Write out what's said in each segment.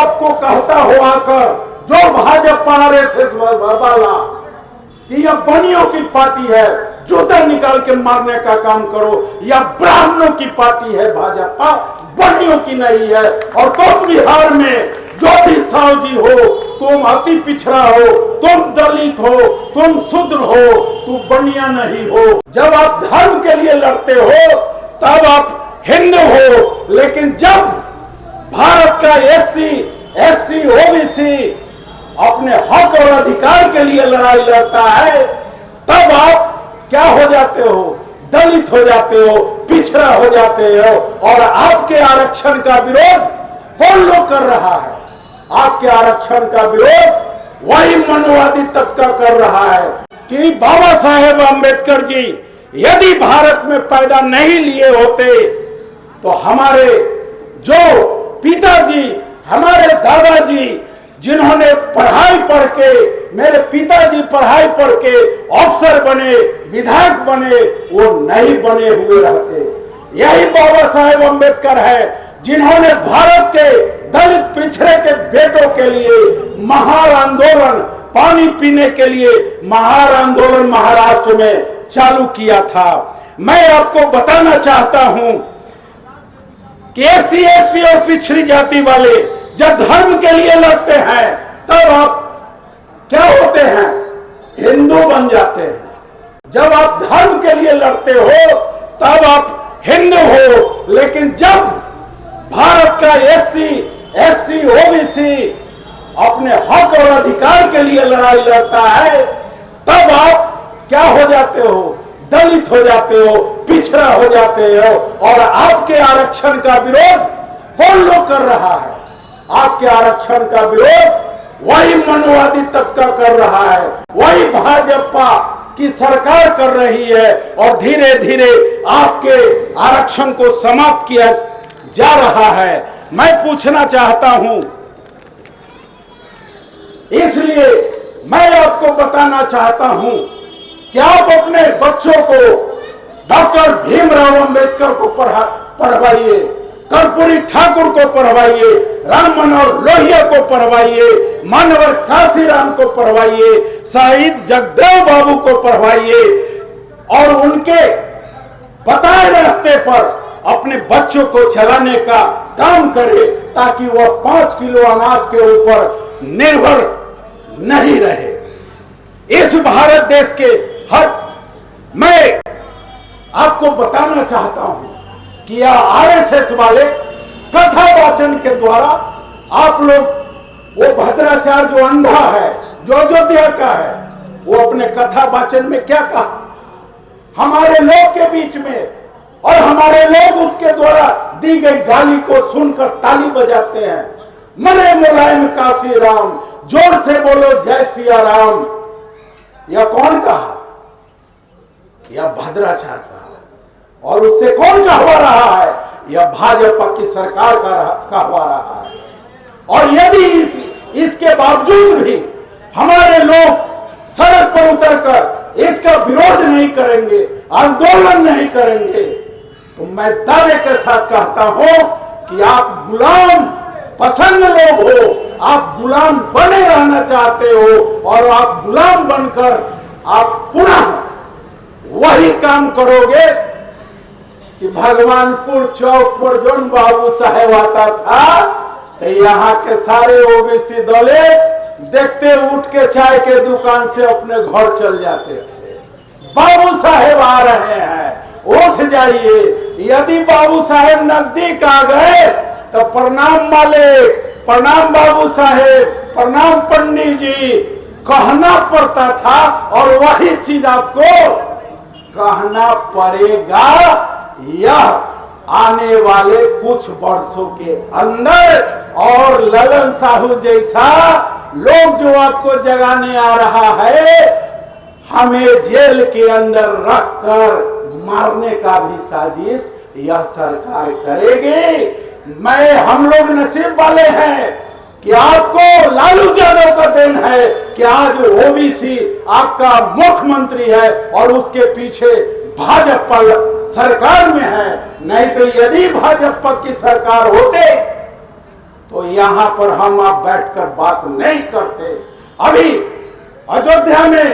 आपको कहता हो आकर, जो भाजपा आरएसएस वाला कि यह बनियों की पार्टी है, जूता निकाल के मारने का काम करो। यह ब्राह्मणों की पार्टी है भाजपा, बनियों की नहीं है। और तुम बिहार में जो भी सावजी हो, तुम अति पिछड़ा हो, तुम दलित हो, तुम शूद्र हो, तुम बनिया नहीं हो। जब आप धर्म के लिए लड़ते हो तब आप हिंदू हो, लेकिन जब भारत का एससी, एसटी, ओबीसी अपने हक और अधिकार के लिए लड़ाई लड़ता है, तब आप क्या हो जाते हो? दलित हो जाते हो, पिछड़ा हो जाते हो। और आपके आरक्षण का विरोध कौन लोग कर रहा है? आपके आरक्षण का विरोध वही मनोवादी तबका कर रहा है कि बाबा साहेब अम्बेडकर जी यदि भारत में पैदा नहीं लिए होते तो हमारे जो पिताजी, हमारे दादाजी, जिन्होंने पढ़ाई पढ़ के, मेरे पिताजी पढ़ाई पढ़ के अफसर बने, विधायक बने, वो नहीं बने हुए रहते। यही बाबा साहेब अम्बेडकर है जिन्होंने भारत के दलित पिछड़े के बेटों के लिए महान आंदोलन, पानी पीने के लिए महान आंदोलन महाराष्ट्र में चालू किया था। मैं आपको बताना चाहता हूं कि एससी, एसटी और पिछड़ी जाति वाले जब धर्म के लिए लड़ते हैं तब आप क्या होते हैं? हिंदू बन जाते हैं। जब आप धर्म के लिए लड़ते हो तब आप हिंदू हो, लेकिन जब भारत का एससी, एसटी, ओबीसी अपने हक और अधिकार के लिए लड़ाई लड़ता है, तब आप क्या हो जाते हो? दलित हो जाते हो, पिछड़ा हो जाते हो। और आपके आरक्षण का विरोध कौन लोग कर रहा है? आपके आरक्षण का विरोध वही मनोवादी तबका कर रहा है, वही भाजपा की सरकार कर रही है। और धीरे धीरे आपके आरक्षण को समाप्त किया जा रहा है। मैं पूछना चाहता हूं, इसलिए मैं आपको बताना चाहता हूं कि आप अपने बच्चों को डॉक्टर भीमराव अंबेडकर को पढ़वाइए, कर्पूरी ठाकुर को पढ़वाइए, राम मनोहर लोहिया को पढ़वाइए, मानवर काशीराम को पढ़वाइए, शहीद जगदेव बाबू को पढ़वाइए और उनके बताए रास्ते पर अपने बच्चों को चलाने का काम करे, ताकि वह 5 किलो अनाज के ऊपर निर्भर नहीं रहे। इस भारत देश के मैं आपको बताना चाहता हूं कि यह आरएसएस वाले कथा वाचन के द्वारा आप लोग, वो भद्राचार्य जो अंधा है, जो अयोध्या का है, वो अपने कथा वाचन में क्या कहा? हमारे लोग के बीच में, और हमारे लोग उसके द्वारा दी गई गाली को सुनकर ताली बजाते हैं। मरे मुलायम काशीराम, जोर से बोलो जय सिया राम। यह कौन कहा? यह भद्राचार्य कहा। और उससे कौन कहवा रहा है? यह भाजपा की सरकार कहवा रहा है। और यदि इसके बावजूद भी हमारे लोग सड़क पर उतरकर इसका विरोध नहीं करेंगे, आंदोलन नहीं करेंगे, तो मैं दावे के साथ कहता हूं कि आप गुलाम पसंद लोग हो, आप गुलाम बने रहना चाहते हो। और आप गुलाम बनकर आप पुनः वही काम करोगे कि भगवानपुर चौक पर जोन बाबू साहेब आता था, तो यहाँ के सारे ओबीसी दले देखते उठ के चाय के दुकान से अपने घर चल जाते थे। बाबू साहेब आ रहे हैं, उठ जाइए। यदि बाबू साहेब नजदीक आ गए तो प्रणाम मालिक, प्रणाम बाबू साहेब, प्रणाम पंडित जी कहना पड़ता था। और वही चीज आपको कहना पड़ेगा यह आने वाले कुछ वर्षों के अंदर। और ललन साहू जैसा लोग जो आपको जगाने आ रहा है, हमें जेल के अंदर रखकर मारने का भी साजिश यह सरकार करेगी। हम लोग नसीब वाले हैं कि आपको लालू यादव का देन है कि आज ओबीसी आपका मुख्यमंत्री है और उसके पीछे भाजपा सरकार में है। नहीं तो यदि भाजपा की सरकार होते तो यहाँ पर हम आप बैठकर बात नहीं करते। अभी अयोध्या में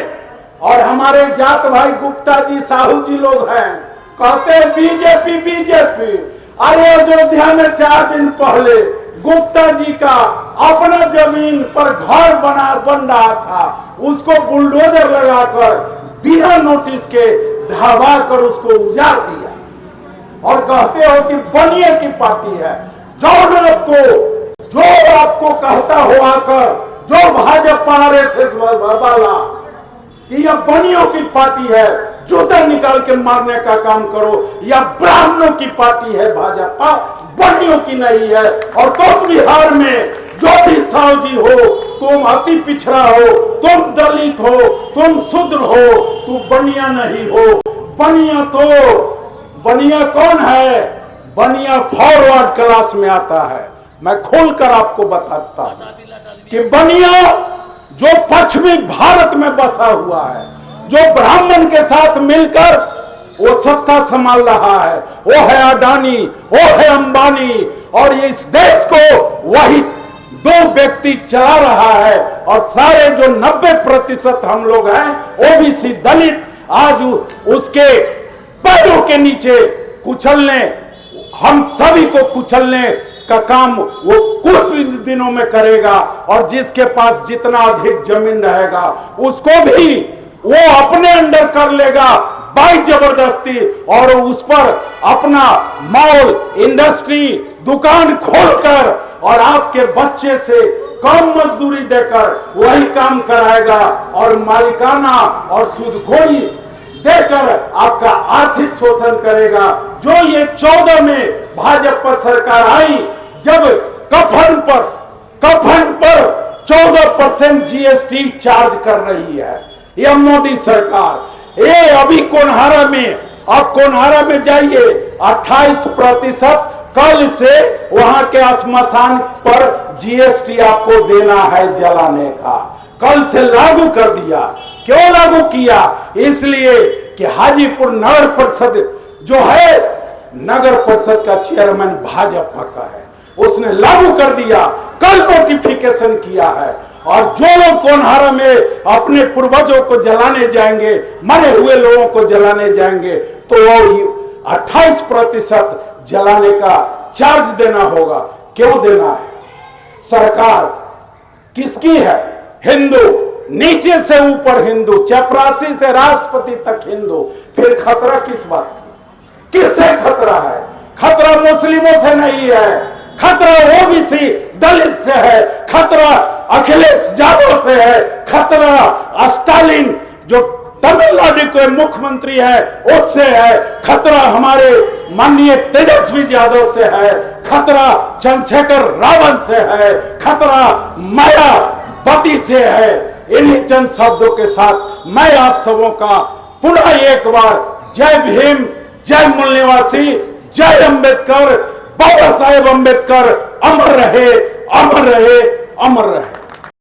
और हमारे जात भाई गुप्ता जी, साहू जी लोग हैं, कहते हैं बीजेपी बीजेपी। अरे अयोध्या में 4 दिन पहले गुप्ता जी का अपना जमीन पर घर बन रहा था, उसको बुलडोजर लगाकर बिना नोटिस के ढहवा कर उसको उजाड़ दिया और कहते हो कि बनिए की पार्टी है। जो आपको कहता हो आकर, जो भाजपा आरएसएस वाला कि यह बनियों की पार्टी है, जूता निकाल के मारने का काम करो। यह ब्राह्मणों की पार्टी है भाजपा, बनियों की नहीं है। और तुम बिहार में जो भी सावजी हो, तुम अति पिछड़ा हो, तुम दलित हो, तुम शूद्र हो, तू बनिया नहीं हो। बनिया कौन है? बनिया फॉरवर्ड क्लास में आता है। मैं खोलकर आपको बताता हूं कि बनिया जो पश्चिमी भारत में बसा हुआ है, जो ब्राह्मण के साथ मिलकर वो सत्ता संभाल रहा है, वो है अडानी, वो है अंबानी, और इस देश को वही 2 व्यक्ति चला रहा है। और सारे जो 90% हम लोग हैं ओबीसी दलित, आज उसके पैरों के नीचे कुचलने, हम सभी को कुचलने का काम वो कुछ दिनों में करेगा। और जिसके पास जितना अधिक जमीन रहेगा उसको भी वो अपने अंडर कर लेगा बाई जबरदस्ती, और उस पर अपना मॉल, इंडस्ट्री, दुकान खोलकर और आपके बच्चे से कम मजदूरी देकर वही काम कराएगा और मालिकाना और सूदखोरी देकर आपका आर्थिक शोषण करेगा। जो ये 14 में भाजपा सरकार आई, जब कफन पर 14% जीएसटी चार्ज कर रही है यह मोदी सरकार। ये अभी कोनहारा में जाइए, 28% कल से वहां के श्मशान पर जीएसटी आपको देना है जलाने का। कल से लागू कर दिया। क्यों लागू किया? इसलिए कि हाजीपुर नगर परिषद जो है, नगर परिषद का चेयरमैन भाजपा का है, उसने लागू कर दिया, कल नोटिफिकेशन किया है। और जो लोग कोनहारा में अपने पूर्वजों को जलाने जाएंगे, मरे हुए लोगों को जलाने जाएंगे, तो वो 28% जलाने का चार्ज देना होगा। क्यों देना है? सरकार किसकी है? हिंदू, नीचे से ऊपर हिंदू, चपरासी से राष्ट्रपति तक हिंदू। फिर खतरा किस बात की? किससे खतरा है? खतरा मुस्लिमों से नहीं है, खतरा ओबीसी दलित से है, खतरा अखिलेश यादव से है, खतरा स्टालिन जो तमिलनाडु के मुख्यमंत्री है उससे है, खतरा हमारे माननीय तेजस्वी यादव से है, खतरा चंद्रशेखर रावत से है, खतरा मायावती से है। इन्हीं चंद शब्दों के साथ मैं आप सबों का पुनः एक बार जय भीम, जय मूल निवासी, जय अंबेडकर, बाबा साहेब अंबेडकर अमर रहे, अमर रहे, अमर रहे।